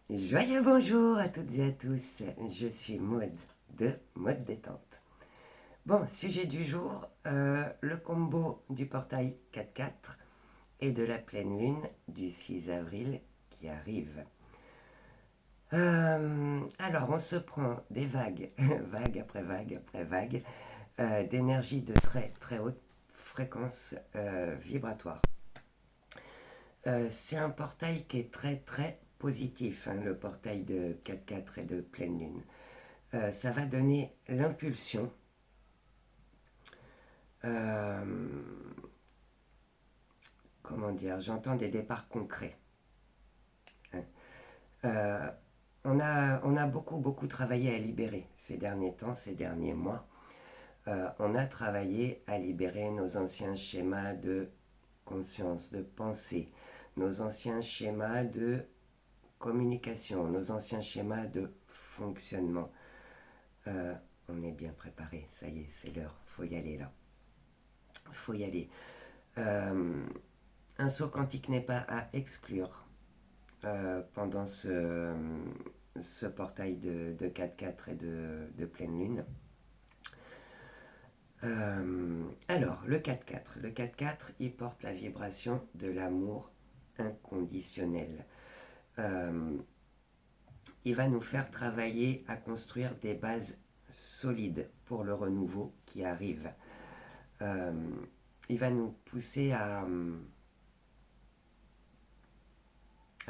Joyeux bonjour à toutes et à tous, je suis Maud de Mode Détente. Bon, sujet du jour, le combo du portail 4-4 et de la pleine lune du 6 avril qui arrive. Alors, on se prend des vagues, vague après vague après vague, d'énergie de très très haute fréquence vibratoire. C'est un portail qui est très très positif, hein, le portail de 4-4 et de pleine lune. Ça va donner l'impulsion euh, comment dire, j'entends des départs concrets. Hein. Euh, on a beaucoup travaillé à libérer ces derniers temps, ces derniers mois. On a travaillé à libérer nos anciens schémas de conscience, de pensée, nos anciens schémas de communication, nos anciens schémas de fonctionnement. On est bien préparé, ça y est, c'est l'heure, faut y aller là. Faut y aller. Euh, un saut quantique n'est pas à exclure pendant ce portail de 4-4 et de pleine lune. Alors, le 4-4. Le 4-4, il porte la vibration de l'amour inconditionnel. Il va nous faire travailler à construire des bases solides pour le renouveau qui arrive. Euh, il va nous pousser à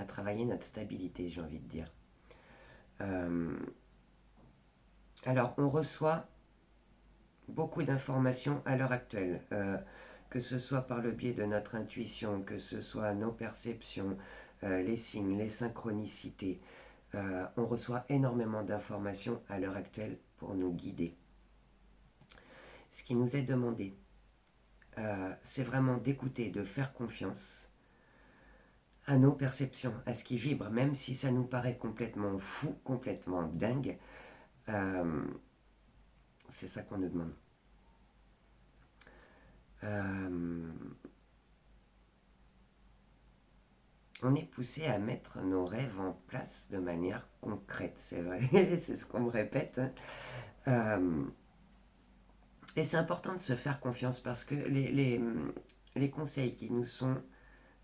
travailler notre stabilité, j'ai envie de dire. Alors, on reçoit beaucoup d'informations à l'heure actuelle, que ce soit par le biais de notre intuition, que ce soit nos perceptions, les signes, les synchronicités. On reçoit énormément d'informations à l'heure actuelle pour nous guider. Ce qui nous est demandé, c'est vraiment d'écouter, de faire confiance à nos perceptions, à ce qui vibre, même si ça nous paraît complètement fou, complètement dingue. C'est ça qu'on nous demande. On est poussé à mettre nos rêves en place de manière concrète, c'est vrai, c'est ce qu'on me répète. Et c'est important de se faire confiance parce que les conseils qui nous sont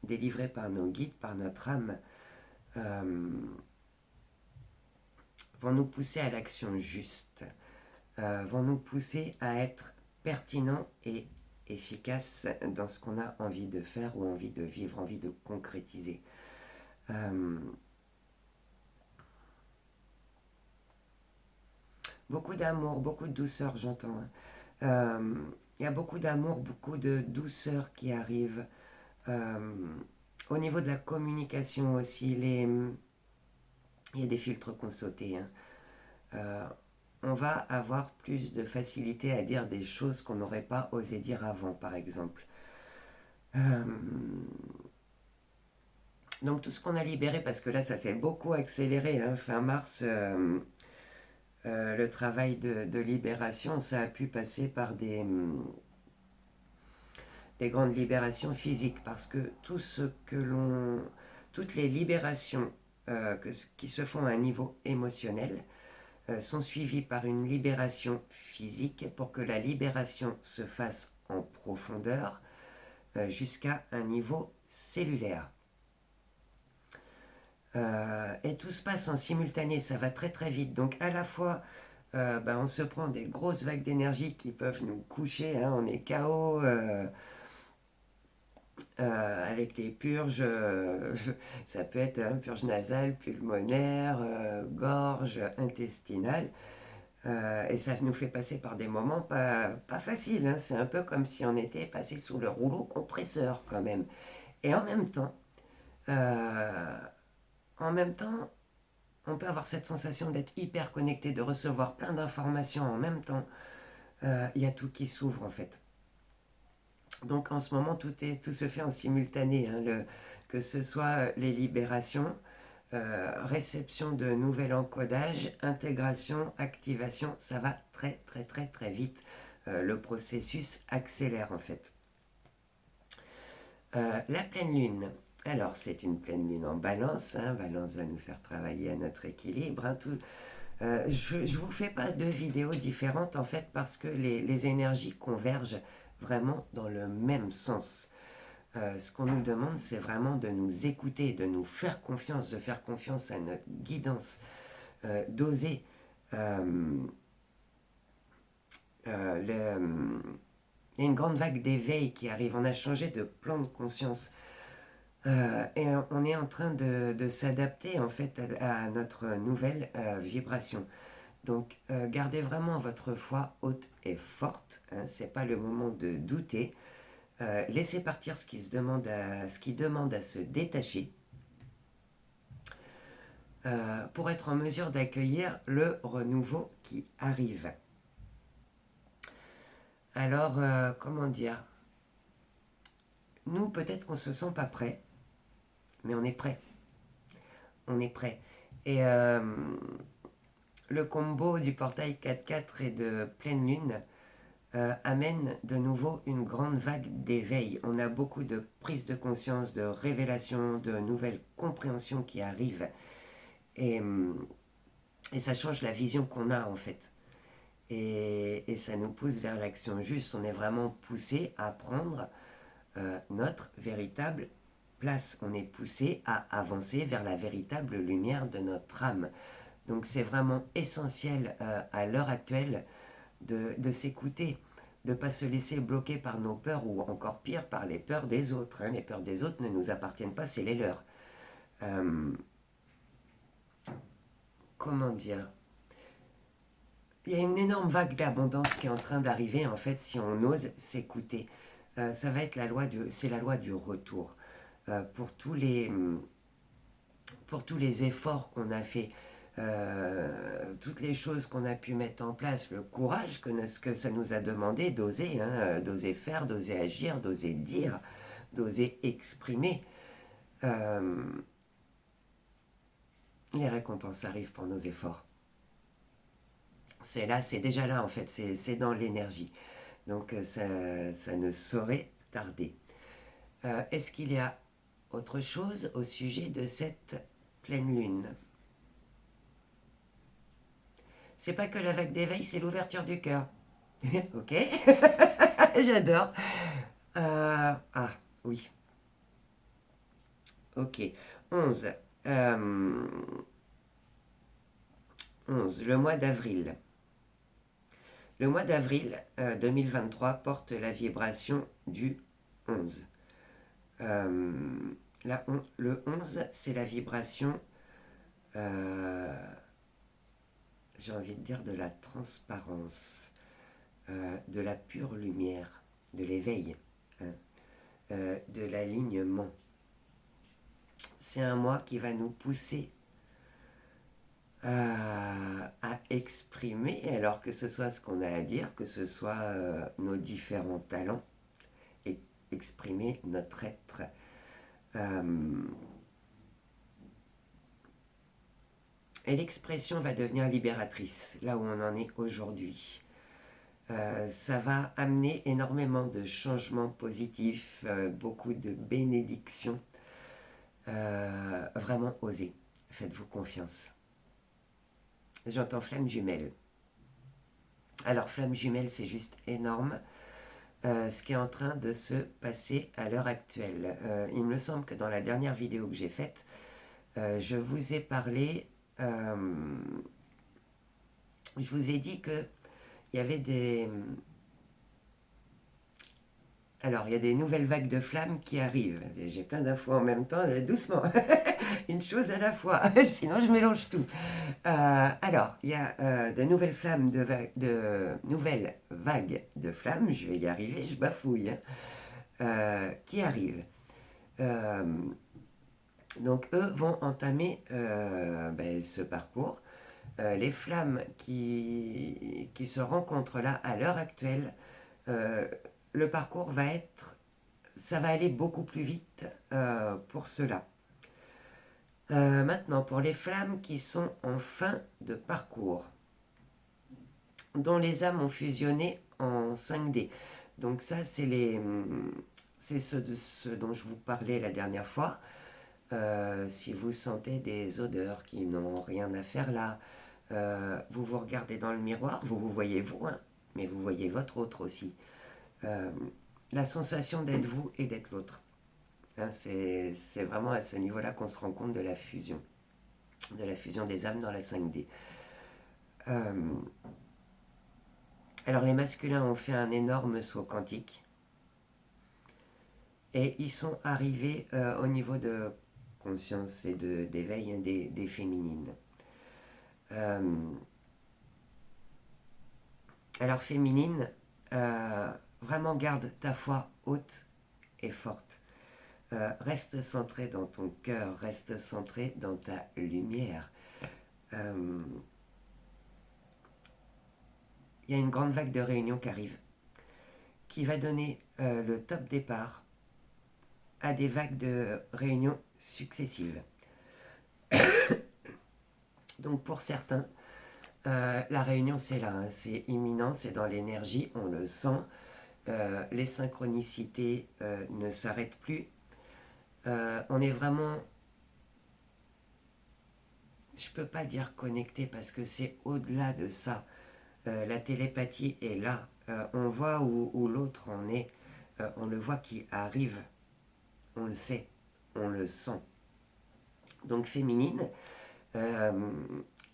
délivrés par nos guides, par notre âme, vont nous pousser à l'action juste, vont nous pousser à être pertinents et efficaces dans ce qu'on a envie de faire ou envie de vivre, envie de concrétiser. Beaucoup d'amour, beaucoup de douceur, j'entends. Il y a beaucoup d'amour, beaucoup de douceur qui arrive. Au niveau de la communication aussi, il y a des filtres qu'on sautait. Hein. On va avoir plus de facilité à dire des choses qu'on n'aurait pas osé dire avant, par exemple. Donc tout ce qu'on a libéré, parce que là ça s'est beaucoup accéléré, hein, fin mars, le travail de libération, ça a pu passer par des grandes libérations physiques, parce que toutes les libérations qui se font à un niveau émotionnel sont suivies par une libération physique pour que la libération se fasse en profondeur jusqu'à un niveau cellulaire. Et tout se passe en simultané, ça va très très vite. Donc à la fois, on se prend des grosses vagues d'énergie qui peuvent nous coucher, hein, on est KO avec les purges, ça peut être purge nasale, pulmonaire, gorge, intestinale. Et ça nous fait passer par des moments pas faciles. Hein. C'est un peu comme si on était passé sous le rouleau compresseur quand même. Et euh, en même temps, on peut avoir cette sensation d'être hyper connecté, de recevoir plein d'informations en même temps. Il y a tout qui s'ouvre en fait. Donc en ce moment, tout se fait en simultané. Hein, que ce soit les libérations, réception de nouvel encodage, intégration, activation, ça va très très très très vite. Le processus accélère en fait. La pleine lune. Alors, c'est une pleine lune en balance, hein. Balance va nous faire travailler à notre équilibre, hein. Je ne vous fais pas deux vidéos différentes, en fait, parce que les énergies convergent vraiment dans le même sens. Ce qu'on nous demande, c'est vraiment de nous écouter, de nous faire confiance, de faire confiance à notre guidance, d'oser. Euh, il y a une grande vague d'éveil qui arrive. On a changé de plan de conscience. Et on est en train de s'adapter en fait à notre nouvelle vibration. Donc gardez vraiment votre foi haute et forte, hein, c'est pas le moment de douter. Laissez partir ce qui demande à se détacher pour être en mesure d'accueillir le renouveau qui arrive. Alors, comment dire, nous peut-être qu'on se sent pas prêt, mais on est prêt. On est prêt. Et le combo du portail 4-4 et de pleine lune amène de nouveau une grande vague d'éveil. On a beaucoup de prise de conscience, de révélations, de nouvelles compréhensions qui arrivent. Et, et ça change la vision qu'on a en fait. Et ça nous pousse vers l'action juste. On est vraiment poussé à prendre notre véritable place. On est poussé à avancer vers la véritable lumière de notre âme. Donc c'est vraiment essentiel à l'heure actuelle de s'écouter, de ne pas se laisser bloquer par nos peurs ou encore pire par les peurs des autres. Hein. Les peurs des autres ne nous appartiennent pas, c'est les leurs. Comment dire, il y a une énorme vague d'abondance qui est en train d'arriver en fait si on ose s'écouter. Ça va être c'est la loi du retour. Pour tous les efforts qu'on a fait, toutes les choses qu'on a pu mettre en place, le courage que ça nous a demandé d'oser, hein, d'oser faire, d'oser agir, d'oser dire, d'oser exprimer. Les récompenses arrivent pour nos efforts. C'est là, c'est déjà là en fait, c'est dans l'énergie. Donc ça ne saurait tarder. Est-ce qu'il y a autre chose au sujet de cette pleine lune? C'est pas que la vague d'éveil, c'est l'ouverture du cœur. Ok. J'adore. Ah, oui. Ok. 11. 11. Le mois d'avril. Le mois d'avril 2023 porte la vibration du 11. Le 11, c'est la vibration, j'ai envie de dire, de la transparence, de la pure lumière, de l'éveil, hein, de l'alignement. C'est un mois qui va nous pousser à exprimer, alors que ce soit ce qu'on a à dire, que ce soit nos différents talents, et exprimer notre être. Et l'expression va devenir libératrice, là où on en est aujourd'hui. Ça va amener énormément de changements positifs, beaucoup de bénédictions. Vraiment osez, faites-vous confiance. J'entends flamme jumelle. Alors flamme jumelle, c'est juste énorme. Ce qui est en train de se passer à l'heure actuelle. Il me semble que dans la dernière vidéo que j'ai faite, je vous ai parlé, je vous ai dit que il y avait alors, il y a des nouvelles vagues de flammes qui arrivent. J'ai plein d'infos en même temps, doucement, une chose à la fois, sinon je mélange tout. Alors, il y a de nouvelles nouvelles vagues de flammes, je vais y arriver, je bafouille, qui arrivent. Donc, eux vont entamer ce parcours. Les flammes qui se rencontrent là à l'heure actuelle, le parcours ça va aller beaucoup plus vite pour cela. Maintenant, pour les flammes qui sont en fin de parcours, dont les âmes ont fusionné en 5D. Donc ça, c'est ce dont je vous parlais la dernière fois. si vous sentez des odeurs qui n'ont rien à faire là, vous vous regardez dans le miroir, vous vous voyez vous, hein, mais vous voyez votre autre aussi. Euh, la sensation d'être vous et d'être l'autre. Hein, c'est vraiment à ce niveau-là qu'on se rend compte de la fusion des âmes dans la 5D. Euh, alors les masculins ont fait un énorme saut quantique et ils sont arrivés au niveau de conscience et d'éveil des féminines. Alors féminine, vraiment garde ta foi haute et forte. Reste centré dans ton cœur, reste centré dans ta lumière. Il y a une grande vague de réunions qui arrive, qui va donner le top départ à des vagues de réunions successives. Donc pour certains, la réunion c'est là, hein, c'est imminent, c'est dans l'énergie, on le sent. Les synchronicités ne s'arrêtent plus. On est vraiment, je peux pas dire connecté parce que c'est au-delà de ça. La télépathie est là. On voit où l'autre en est. On le voit qui arrive. On le sait. On le sent. Donc féminine,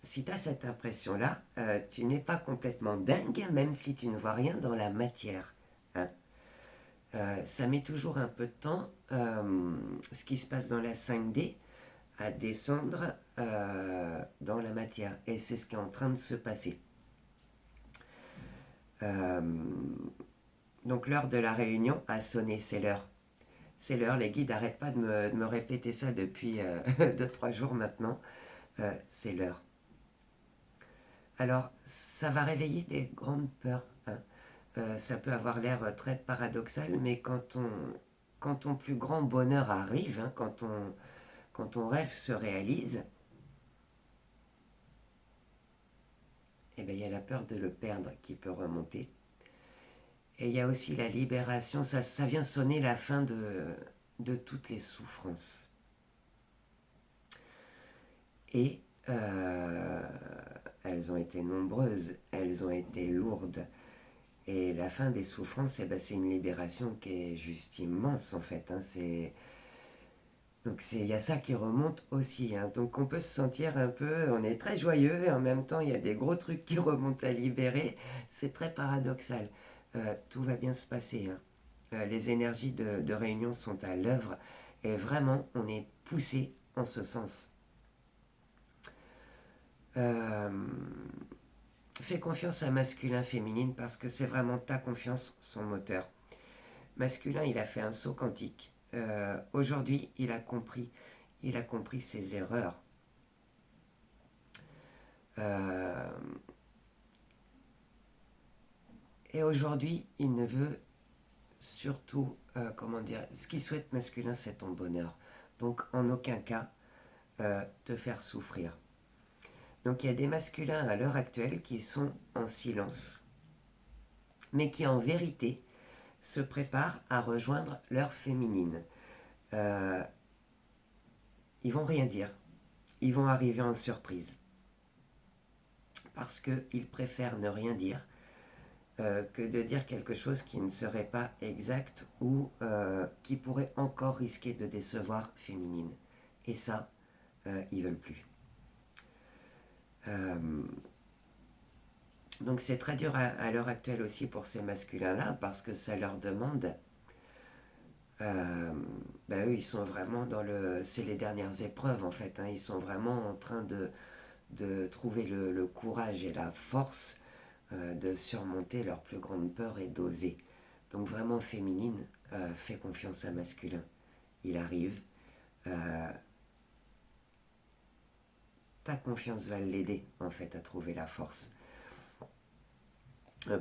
si tu as cette impression-là, tu n'es pas complètement dingue, même si tu ne vois rien dans la matière. Hein. Ça met toujours un peu de temps, ce qui se passe dans la 5D, à descendre dans la matière. Et c'est ce qui est en train de se passer. Donc l'heure de la réunion a sonné, c'est l'heure. C'est l'heure, les guides n'arrêtent pas de me répéter ça depuis 2-3 jours maintenant. C'est l'heure. Alors, ça va réveiller des grandes peurs. Hein. Ça peut avoir l'air très paradoxal, mais quand ton plus grand bonheur arrive, hein, quand ton rêve se réalise, eh bien, il y a la peur de le perdre qui peut remonter. Et il y a aussi la libération, ça vient sonner la fin de toutes les souffrances. Et elles ont été nombreuses, elles ont été lourdes. Et la fin des souffrances, eh ben, c'est une libération qui est juste immense en fait. Hein, donc il y a ça qui remonte aussi. Hein. Donc on peut se sentir un peu, on est très joyeux et en même temps il y a des gros trucs qui remontent à libérer. C'est très paradoxal. Tout va bien se passer. Hein. Les énergies de réunion sont à l'œuvre et vraiment on est poussé en ce sens. Fais confiance à masculin, féminine parce que c'est vraiment ta confiance, son moteur. Masculin, il a fait un saut quantique. Aujourd'hui, il a compris ses erreurs. Et aujourd'hui, il ne veut surtout, ce qu'il souhaite masculin, c'est ton bonheur. Donc, en aucun cas, te faire souffrir. Donc, il y a des masculins à l'heure actuelle qui sont en silence, mais qui en vérité se préparent à rejoindre leur féminine. Ils vont rien dire. Ils vont arriver en surprise. Parce qu'ils préfèrent ne rien dire que de dire quelque chose qui ne serait pas exact ou qui pourrait encore risquer de décevoir féminine. Et ça, ils veulent plus. Donc c'est très dur à l'heure actuelle aussi pour ces masculins-là parce que ça leur demande... eux, ils sont vraiment dans le... C'est les dernières épreuves en fait. Hein, ils sont vraiment en train de trouver le courage et la force de surmonter leur plus grande peur et d'oser. Donc vraiment féminine, fais confiance à masculin. Il arrive. Ta confiance va l'aider en fait à trouver la force.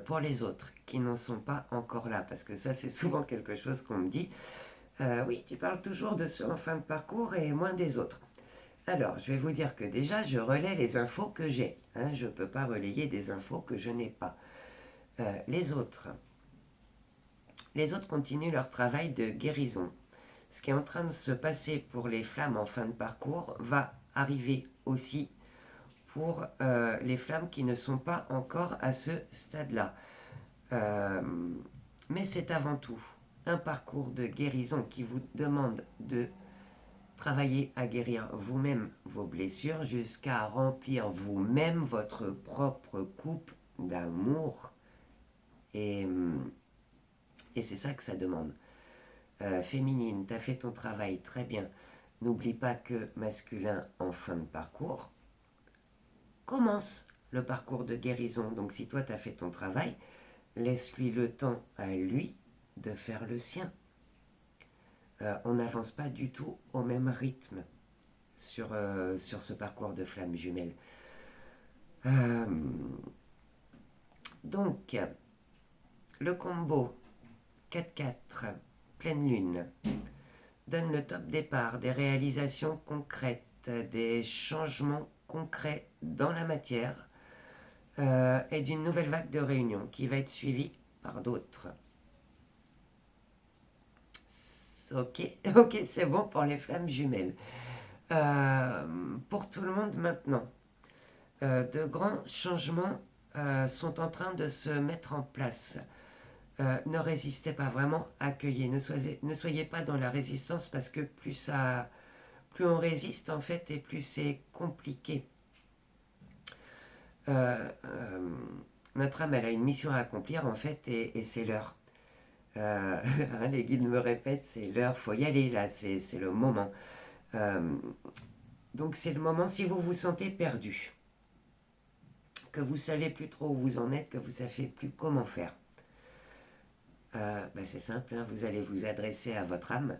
Pour les autres qui n'en sont pas encore là, parce que ça c'est souvent quelque chose qu'on me dit, oui tu parles toujours de ceux en fin de parcours et moins des autres. Alors je vais vous dire que déjà je relais les infos que j'ai, hein, je ne peux pas relayer des infos que je n'ai pas. Les autres continuent leur travail de guérison. ce qui est en train de se passer pour les flammes en fin de parcours va arriver aussi pour les flammes qui ne sont pas encore à ce stade-là. Mais c'est avant tout un parcours de guérison qui vous demande de travailler à guérir vous-même vos blessures jusqu'à remplir vous-même votre propre coupe d'amour. Et c'est ça que ça demande. Féminine, tu as fait ton travail très bien. N'oublie pas que masculin en fin de parcours commence le parcours de guérison. Donc si toi tu as fait ton travail, laisse-lui le temps à lui de faire le sien. On n'avance pas du tout au même rythme sur ce parcours de flammes jumelles. Donc, le combo 4-4, pleine lune, donne le top départ des réalisations concrètes, des changements concrets dans la matière et d'une nouvelle vague de réunions qui va être suivie par d'autres. Ok, c'est bon pour les flammes jumelles. Pour tout le monde maintenant, de grands changements sont en train de se mettre en place. Ne résistez pas, vraiment, accueillez. Ne soyez pas dans la résistance parce que plus on résiste en fait et plus c'est compliqué. Notre âme, elle a une mission à accomplir en fait et c'est l'heure. Les guides me répètent, c'est l'heure, faut y aller là, c'est le moment. Donc c'est le moment si vous vous sentez perdu, que vous savez plus trop où vous en êtes, que vous savez plus comment faire. C'est simple, hein, vous allez vous adresser à votre âme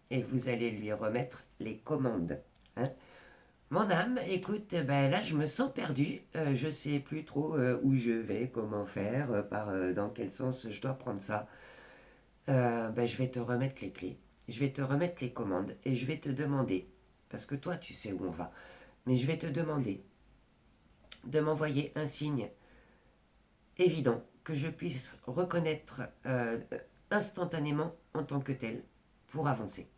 et vous allez lui remettre les commandes. Hein. Mon âme, écoute, là je me sens perdu, je sais plus trop où je vais, comment faire, dans quel sens je dois prendre ça. Je vais te remettre les clés, je vais te remettre les commandes et je vais te demander, parce que toi tu sais où on va, mais je vais te demander de m'envoyer un signe évident que je puisse reconnaître instantanément en tant que tel pour avancer.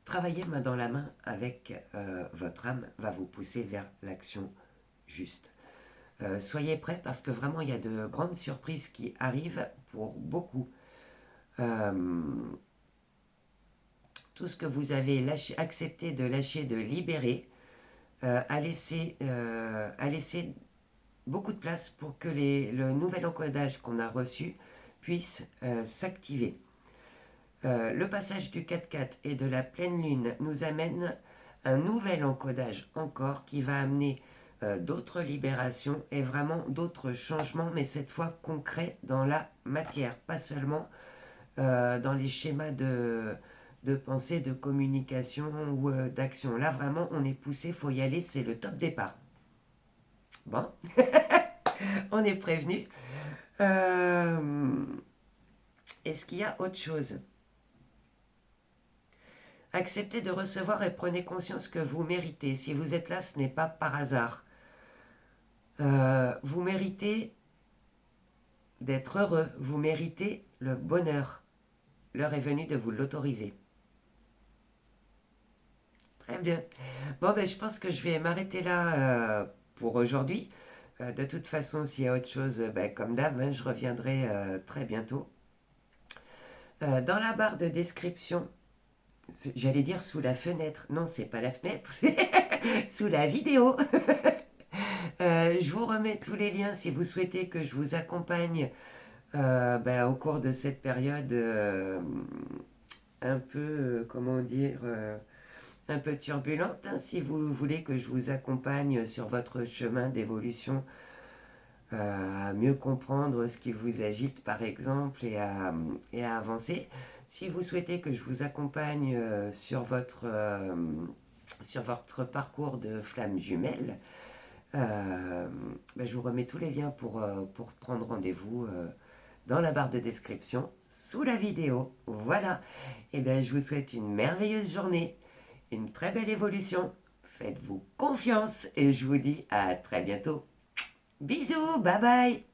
Travailler main dans la main avec votre âme va vous pousser vers l'action juste. Soyez prêts parce que vraiment il y a de grandes surprises qui arrivent pour beaucoup. Tout ce que vous avez accepté de lâcher, de libérer, a laissé beaucoup de place pour que le nouvel encodage qu'on a reçu puisse s'activer. Le passage du 4-4 et de la pleine lune nous amène un nouvel encodage encore qui va amener d'autres libérations et vraiment d'autres changements, mais cette fois concrets dans la matière, pas seulement dans les schémas de pensée, de communication ou d'action. Là, vraiment, on est poussé, il faut y aller, c'est le top départ. Bon, on est prévenu. Est-ce qu'il y a autre chose ? Acceptez de recevoir et prenez conscience que vous méritez. Si vous êtes là, ce n'est pas par hasard. Vous méritez d'être heureux. Vous méritez le bonheur. L'heure est venue de vous l'autoriser. Très bien. Bon, je pense que je vais m'arrêter là pour aujourd'hui. De toute façon, s'il y a autre chose, comme d'hab, hein, je reviendrai très bientôt. Dans la barre de description, j'allais dire sous la fenêtre. Non, c'est pas la fenêtre, c'est sous la vidéo. Je vous remets tous les liens si vous souhaitez que je vous accompagne au cours de cette période un peu, un peu turbulente. Hein, si vous voulez que je vous accompagne sur votre chemin d'évolution, à mieux comprendre ce qui vous agite par exemple et à avancer. Si vous souhaitez que je vous accompagne sur votre parcours de flammes jumelles, je vous remets tous les liens pour prendre rendez-vous dans la barre de description sous la vidéo. Voilà. Et je vous souhaite une merveilleuse journée, une très belle évolution. Faites-vous confiance et je vous dis à très bientôt. Bisous, bye bye.